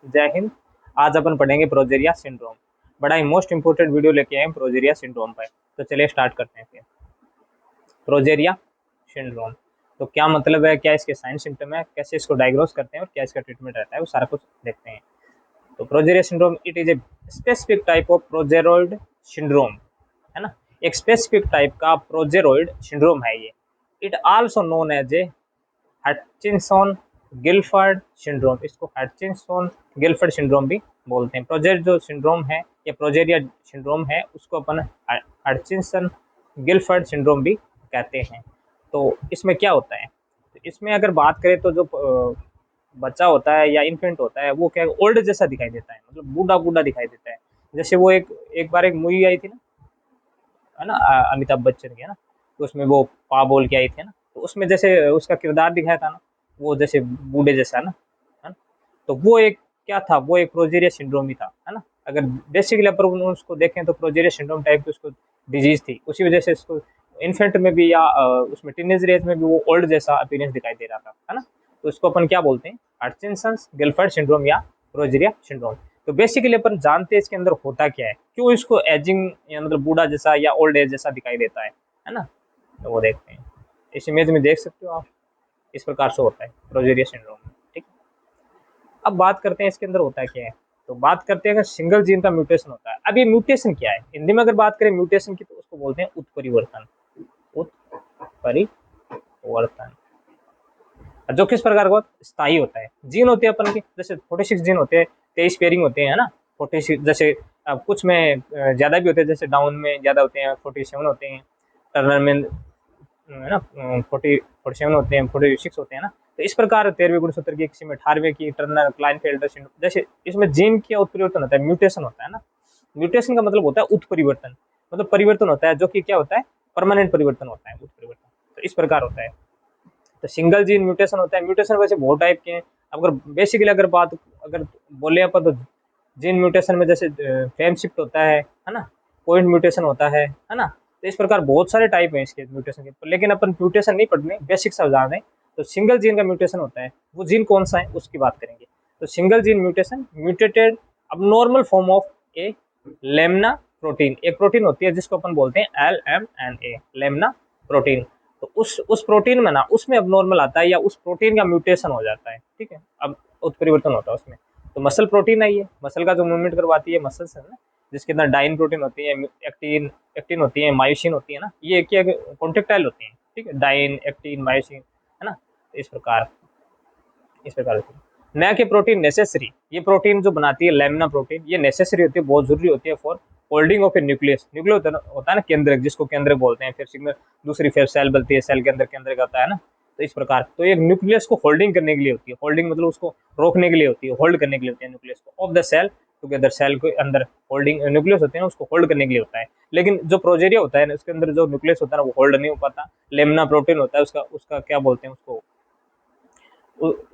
जय हिंद। आज अपन पढ़ेंगे प्रोजेरिया सिंड्रोम। बड़ा ही मोस्ट इंपोर्टेंट वीडियो लेके आए हैं प्रोजेरिया सिंड्रोम पर। तो चलिए स्टार्ट करते हैं फिर। प्रोजेरिया सिंड्रोम तो क्या मतलब है, क्या इसके साइन सिम्टम है, कैसे इसको डायग्नोस करते हैं और क्या इसका ट्रीटमेंट रहता है, वो सारा कुछ देखते हैं। तो progeria syndrome it is a specific type of progeroid syndrome, है ना। एक स्पेसिफिक टाइप का प्रोजेरोइड सिंड्रोम है ये। It also known as a Hutchinson Gilford syndrome. इसको हटचिंसन गिलफर्ड सिंड्रोम भी बोलते हैं। प्रोजेर जो सिंड्रोम है या प्रोजेरिया सिंड्रोम है उसको अपन हटचिंसन गिलफर्ड सिंड्रोम भी कहते हैं। तो इसमें क्या होता है, तो इसमें अगर बात करें तो जो बच्चा होता है या इन्फेंट होता है वो क्या ओल्ड जैसा दिखाई देता है, मतलब बूढ़ा बूढ़ा दिखाई देता है। जैसे वो एक एक बार एक मूवी आई थी ना, है ना, अमिताभ बच्चन की, है ना। तो उसमें वो पा बोल के आई थी ना, तो उसमें जैसे उसका किरदार दिखाया था ना, वो जैसे बूढ़े जैसा ना, है ना। तो वो एक क्या था, वो एक प्रोजेरिया सिंड्रोम ही था, है ना। अगर बेसिकली अपन उसको देखें तो प्रोजेरिया सिंड्रोम टाइप की उसको डिजीज थी, उसी वजह से इसको इन्फेंट में भी या उसमें टीनेज एज में भी वो ओल्ड जैसा अपीयरेंस दिखाई दे रहा था, है ना। तो इसको अपन क्या बोलते हैं, हटचिंसंस गिलफर्ड सिंड्रोम या प्रोजेरिया सिंड्रोम। तो बेसिकली अपन जानते हैं इसके अंदर होता क्या है, क्यों इसको एजिंग या मतलब बूढ़ा जैसा या ओल्ड एज जैसा दिखाई देता है ना। तो वो देखते हैं, इस इमेज में देख सकते हो आप, इस प्रकार से होता है प्रोजेरिया सिंड्रोम। ठीक। अब बात करते हैं इसके अंदर होता है क्या है। तो बात करते हैं अगर सिंगल जीन का म्यूटेशन होता है। अब ये म्यूटेशन क्या है, हिंदी में अगर बात करें म्यूटेशन की तो उसको बोलते हैं उत्परिवर्तन। उत्परिवर्तन जो किस प्रकार का स्थायी होता है। जीन होते हैं अपन के, जैसे 46 जीन होते हैं, 23 पेयरिंग होते हैं, है ना। 46 जैसे कुछ में ज्यादा भी होते हैं, जैसे डाउन में ज्यादा होते हैं, 47 होते हैं, टर्नर में, है ना, 47 होते हैं, 46 होते हैं ना। तो इस प्रकार 13वें गुणसूत्र की, किसी में 18वें की, टर्नर क्लाइनफेल्टर सिंड्रोम, जैसे इसमें जीन क्या उत्परिवर्तन होता है, म्यूटेशन होता है ना। म्यूटेशन का मतलब होता है उत्परिवर्तन, मतलब परिवर्तन होता है जो कि क्या होता है, परमानेंट परिवर्तन होता है उत्परिवर्तन। तो इस प्रकार होता है। तो सिंगल जीन म्यूटेशन होता है। म्यूटेशन वैसे बहुत टाइप के हैं। अगर बेसिकली अगर बात अगर बोले अपन तो जीन म्यूटेशन में जैसे फ्रेम शिफ्ट होता है ना, पॉइंट म्यूटेशन होता है ना। तो इस प्रकार बहुत सारे टाइप हैं इसके म्यूटेशन के, लेकिन अपन म्यूटेशन नहीं पढ़ने, बेसिक सा जान रहे। तो सिंगल जीन का म्यूटेशन होता है, वो जीन कौन सा है उसकी बात करेंगे। तो सिंगल जीन म्यूटेशन म्यूटेटेड अब normal form of A Lemna protein. एक प्रोटीन होती है जिसको अपन बोलते हैं LMNA, लेमना प्रोटीन। तो उस प्रोटीन में ना, उसमें अब नॉर्मल आता है या उस प्रोटीन का म्यूटेशन हो जाता है। ठीक है, अब उत्परिवर्तन होता है उसमें। तो मसल प्रोटीन है, ये मसल का जो मूवमेंट करवाती है मसल्स है ना, जिसके अंदर डाइन प्रोटीन होती है, एक्टिन एक्टिन होती है, मायोसिन होती है ना, ये क्या कॉन्टेक्टाइल होती है। ठीक है, डाइन एक्टिन मायोसिन, है ना। तो इस प्रकार होती है। न कि प्रोटीन नेसेसरी, ये प्रोटीन जो बनाती है लेमिना प्रोटीन, ये नेसेसरी होती है, बहुत जरूरी होती है for holding of A nucleus. Nucleus होता है ना केंद्रक, जिसको केंद्रक बोलते हैं। फिर सिग्नल दूसरी फिर सेल बनती है, सेल के अंदर केंद्रक आता है ना। तो इस प्रकार तो ये न्यूक्लियस को होल्डिंग करने के लिए होती है। होल्डिंग मतलब उसको रोकने के लिए होती है, होल्ड करने के लिए होती है न्यूक्लियस को of the cell together. Cell के अंदर होल्डिंग न्यूक्लियस होते हैं उसको होल्ड करने के लिए होता है। लेकिन जो प्रोजेरिया होता है उसके अंदर जो न्यूक्लियस होता है ना, वो होल्ड नहीं हो पाता। लेमिना प्रोटीन होता है, उसका उसका क्या बोलते हैं उसको,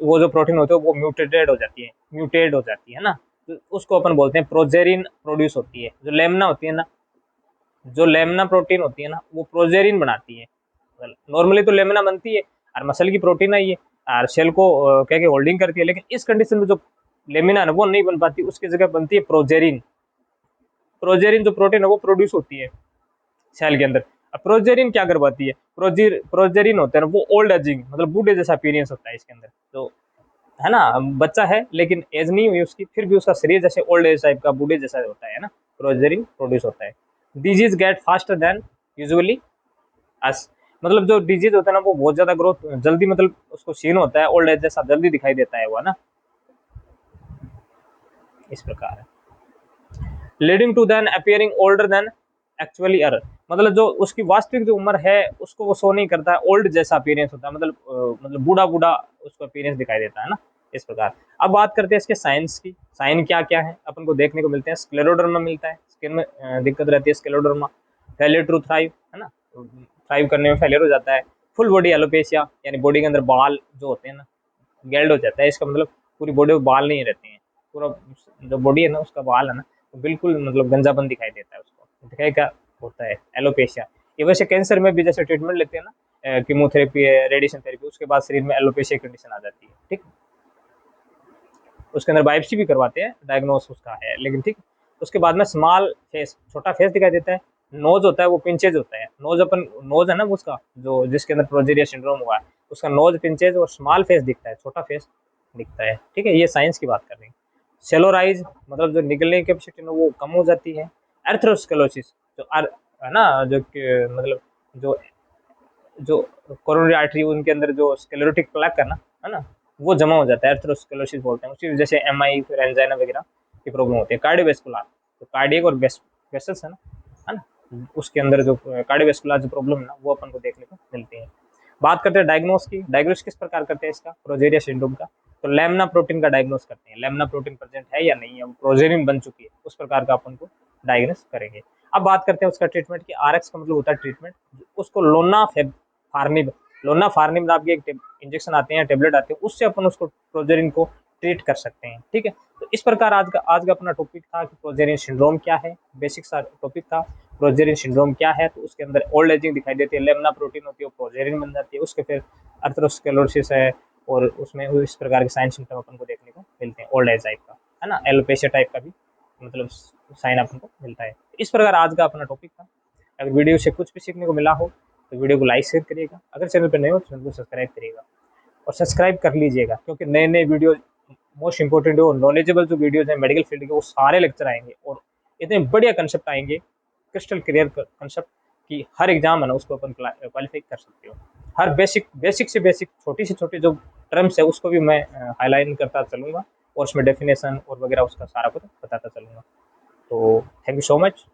वो जो प्रोटीन होते हैं वो म्यूटेटेड हो जाती है, म्यूटेड हो जाती है ना। तो उसको अपन बोलते हैं प्रोजेरिन प्रोड्यूस होती है। जो लेमना होती है ना, जो लेमना प्रोटीन होती है ना, वो प्रोजेरिन बनाती है। नॉर्मली तो लेमना बनती है और मसल की प्रोटीन है ये, और सेल को क्या क्या होल्डिंग करती है। लेकिन इस कंडीशन में जो लेमिना है वो नहीं बन पाती, उसकी जगह बनती है प्रोजेरिन। प्रोजेरिन जो प्रोटीन है वो प्रोड्यूस होती है सेल के अंदर। अब प्रोजेरिन क्या करवाती है, प्रोजेरिन होता है ना, वो ओल्ड एजिंग मतलब बूढ़े जैसा अपीयरेंस होता है इसके अंदर। तो है ना, बच्चा है लेकिन एज नहीं हुई उसकी, फिर भी उसका शरीर जैसे ओल्ड एज टाइप का बूढ़े जैसा होता है ना। प्रोजेरिन प्रोड्यूस होता है। Disease get faster than usually us, मतलब जो डिजीज होता है ना वो बहुत ज्यादा ग्रोथ जल्दी, मतलब उसको सीन होता है, ओल्ड एज जैसा जल्दी दिखाई देता है वो, है ना। इस प्रकार है। Leading to then appearing older than actually uh, मतलब जो उसकी वास्तविक जो उम्र है उसको वो शो नहीं करता है, ओल्ड जैसा अपीयरेंस होता है, मतलब बूढ़ा बूढ़ा उसको अपीयरेंस दिखाई देता है ना। इस प्रकार अब बात करते हैं इसके साइंस की। साइन क्या क्या है अपन को देखने को मिलते हैं। स्क्लेरोडर्मा मिलता है, स्किन में दिक्कत रहती है स्क्लेरोडर्मा। फेलियर टू थ्राइव, है ना, थ्राइव करने में फेलियर हो जाता है। फुल बॉडी एलोपेशिया, यानी बॉडी के अंदर बाल जो होते हैं ना गेल्ड हो जाता है। इसका मतलब पूरी बॉडी में बाल नहीं रहते हैं, पूरा जो बॉडी है ना उसका बाल है ना, तो बिल्कुल मतलब गंजापन दिखाई देता है उसको, दिखाई क्या होता है एलोपेशिया। ये वैसे कैंसर में भी जैसे ट्रीटमेंट लेते हैं ना, कीमोथेरेपी है, रेडिएशन थेरेपी, उसके बाद शरीर में एलोपेशिया कंडीशन आ जाती है। ठीक। उसके अंदर बायोप्सी भी करवाते हैं, डायग्नोस उसका है, लेकिन ठीक। उसके बाद में स्मॉल फेस, छोटा फेस दिखाई देता है। नोज होता है वो पिंचेज होता है, नोज है ना वो उसका, जो जिसके अंदर प्रोजेरिया सिंड्रोम हुआ है उसका नोज पिंचेज और स्मॉल फेस दिखता है, छोटा फेस दिखता है, ठीक है। ये साइंस की बात कर रहे हैं। सेलोराइज मतलब जो निकलने की कैपेसिटी है वो कम हो जाती है। एर्थ्रोस्क्लेरोसिस जो है ना, जो मतलब जो जो कोरोनरी आर्टरी उनके अंदर जो स्क्लेरोटिक प्लेक है ना, वो जमा हो जाता है, एर्थ्रोस्क्लेरोसिस बोलते हैं उसी। जैसे एमआई फिर एंजाइना वगैरह की प्रॉब्लम होती है। कार्डियोवैस्कुलर, तो कार्डियक और वेसल्स है ना, उसके अंदर जो कार्डियोवैस्कुलर जो प्रॉब्लम है ना वो अपन को देखने को मिलती है। बात करते हैं डायग्नोस की। डायग्नोस किस प्रकार करते हैं इसका, प्रोजेरिया सिंड्रोम का? तो लेमना प्रोटीन का डायग्नोस करते हैं, लेमना प्रोटीन प्रेजेंट है या नहीं है, प्रोजेरिन बन चुकी है, उस प्रकार का अपन को डायग्नोस करेंगे। अब बात करते हैं उसका ट्रीटमेंट की। आरएक्स का मतलब होता है ट्रीटमेंट। उसको फार्निब लोना फार्निब नाम के एक इंजेक्शन आते हैं, टेबलेट आते हैं, उससे अपन उसको प्रोजेरिन को ट्रीट कर सकते हैं, ठीक है। तो इस प्रकार आज का अपना टॉपिक था कि प्रोजेरिन सिंड्रोम क्या है, बेसिक सा टॉपिक था। प्रोजेरिन सिंड्रोम क्या है, तो उसके अंदर ओल्ड एजिंग दिखाई देती है, लेमना प्रोटीन होती है, वो प्रोजेरिन बन जाती है, उसके फिर अर्थरोस्क्लेरोसिस है, और उसमें इस प्रकार के साइन सिम्टम अपन को देखने को मिलते हैं, ओल्ड एज टाइप का है ना, एलोपेशिया टाइप का भी मतलब साइन अपन को मिलता है। इस प्रकार आज का अपना टॉपिक था। अगर वीडियो से कुछ भी सीखने को मिला हो तो वीडियो को लाइक शेयर करिएगा, अगर चैनल पर नए हो तो चैनल को सब्सक्राइब करिएगा, और सब्सक्राइब कर लीजिएगा, क्योंकि नए नए वीडियो मोस्ट इंपॉर्टेंट और नॉलेजेबल जो वीडियोज हैं मेडिकल फील्ड के, वो सारे लेक्चर आएंगे, और इतने बढ़िया कंसेप्ट आएंगे, क्रिस्टल क्लियर कंसेप्ट, कि हर एग्जाम है ना उसको अपन क्वालिफाई कर सकते हो। हर बेसिक से बेसिक छोटी से छोटी जो टर्म्स है उसको भी मैं हाईलाइट करता चलूँगा, और उसमें डेफिनेशन और वगैरह उसका सारा कुछ बताता चलूँगा। तो थैंक यू सो मच।